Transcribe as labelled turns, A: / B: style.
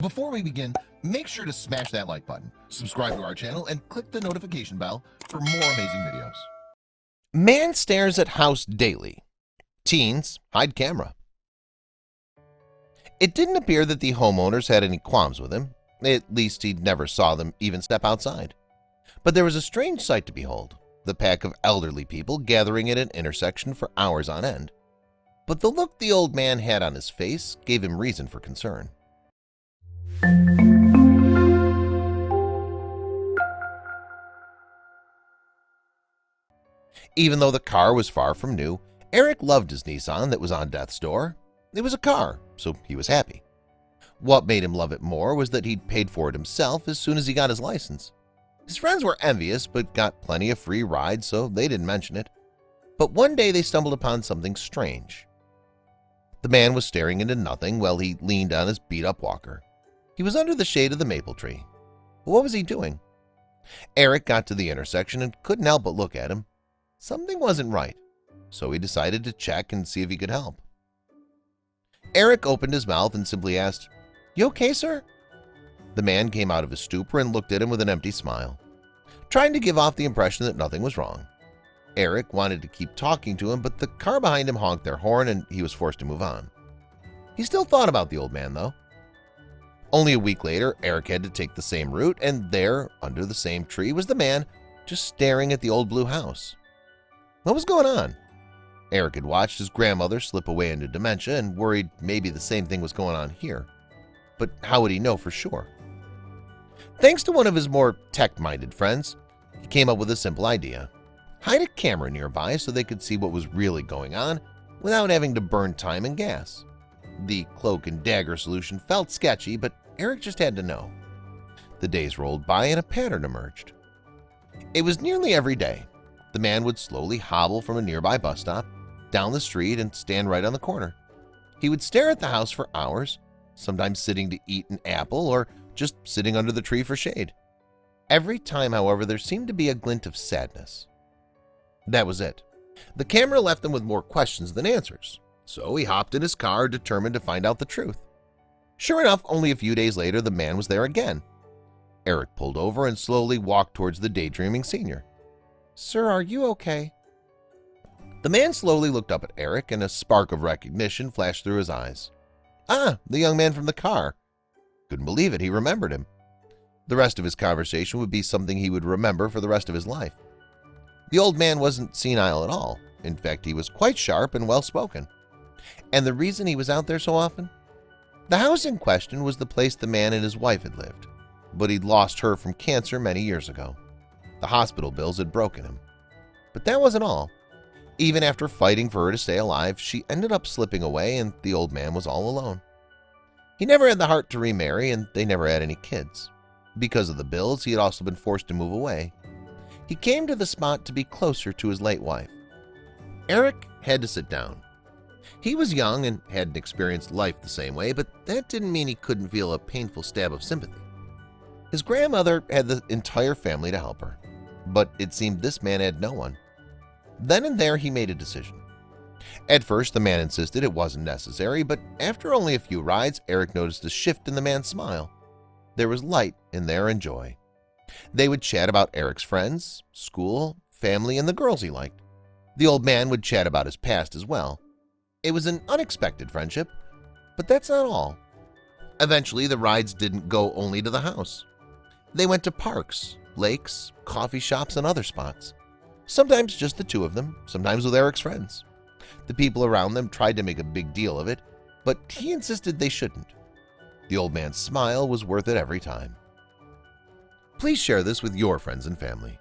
A: Before we begin, make sure to smash that like button, subscribe to our channel, and click the notification bell for more amazing videos. Man stares at house daily. Teens hide camera. It didn't appear that the homeowners had any qualms with him. At least he never saw them even step outside. But there was a strange sight to behold, the pack of elderly people gathering at an intersection for hours on end. But the look the old man had on his face gave him reason for concern. Even though the car was far from new, Eric loved his Nissan that was on death's door. It was a car, so he was happy. What made him love it more was that he'd paid for it himself as soon as he got his license. His friends were envious but got plenty of free rides, so they didn't mention it. But one day they stumbled upon something strange. The man was staring into nothing while he leaned on his beat-up walker. He was under the shade of the maple tree. What was he doing? Eric got to the intersection and couldn't help but look at him. Something wasn't right, so he decided to check and see if he could help. Eric opened his mouth and simply asked, "You okay, sir?" The man came out of his stupor and looked at him with an empty smile, trying to give off the impression that nothing was wrong. Eric wanted to keep talking to him, but the car behind him honked their horn and he was forced to move on. He still thought about the old man, though. Only a week later, Eric had to take the same route, and there, under the same tree, was the man just staring at the old blue house. What was going on? Eric had watched his grandmother slip away into dementia and worried maybe the same thing was going on here. But how would he know for sure? Thanks to one of his more tech-minded friends, he came up with a simple idea. Hide a camera nearby so they could see what was really going on without having to burn time and gas. The cloak and dagger solution felt sketchy, but Eric just had to know. The days rolled by and a pattern emerged. It was nearly every day. The man would slowly hobble from a nearby bus stop, down the street, and stand right on the corner. He would stare at the house for hours, sometimes sitting to eat an apple or just sitting under the tree for shade. Every time, however, there seemed to be a glint of sadness. That was it. The camera left him with more questions than answers, so he hopped in his car, determined to find out the truth. Sure enough, only a few days later, the man was there again. Eric pulled over and slowly walked towards the daydreaming senior. "Sir, are you okay?" The man slowly looked up at Eric, and a spark of recognition flashed through his eyes. Ah, the young man from the car. Couldn't believe it, he remembered him. The rest of his conversation would be something he would remember for the rest of his life. The old man wasn't senile at all. In fact, he was quite sharp and well-spoken. And the reason he was out there so often? The house in question was the place the man and his wife had lived, but he'd lost her from cancer many years ago. The hospital bills had broken him. But that wasn't all. Even after fighting for her to stay alive, she ended up slipping away and the old man was all alone. He never had the heart to remarry and they never had any kids. Because of the bills, he had also been forced to move away. He came to the spot to be closer to his late wife. Eric had to sit down. He was young and hadn't experienced life the same way, but that didn't mean he couldn't feel a painful stab of sympathy. His grandmother had the entire family to help her, but it seemed this man had no one. Then and there he made a decision. At first the man insisted it wasn't necessary, but after only a few rides, Eric noticed a shift in the man's smile. There was light in there and joy. They would chat about Eric's friends, school, family, and the girls he liked. The old man would chat about his past as well. It was an unexpected friendship, but that's not all. Eventually, the rides didn't go only to the house. They went to parks, lakes, coffee shops, and other spots. Sometimes just the two of them, sometimes with Eric's friends. The people around them tried to make a big deal of it, but he insisted they shouldn't. The old man's smile was worth it every time. Please share this with your friends and family.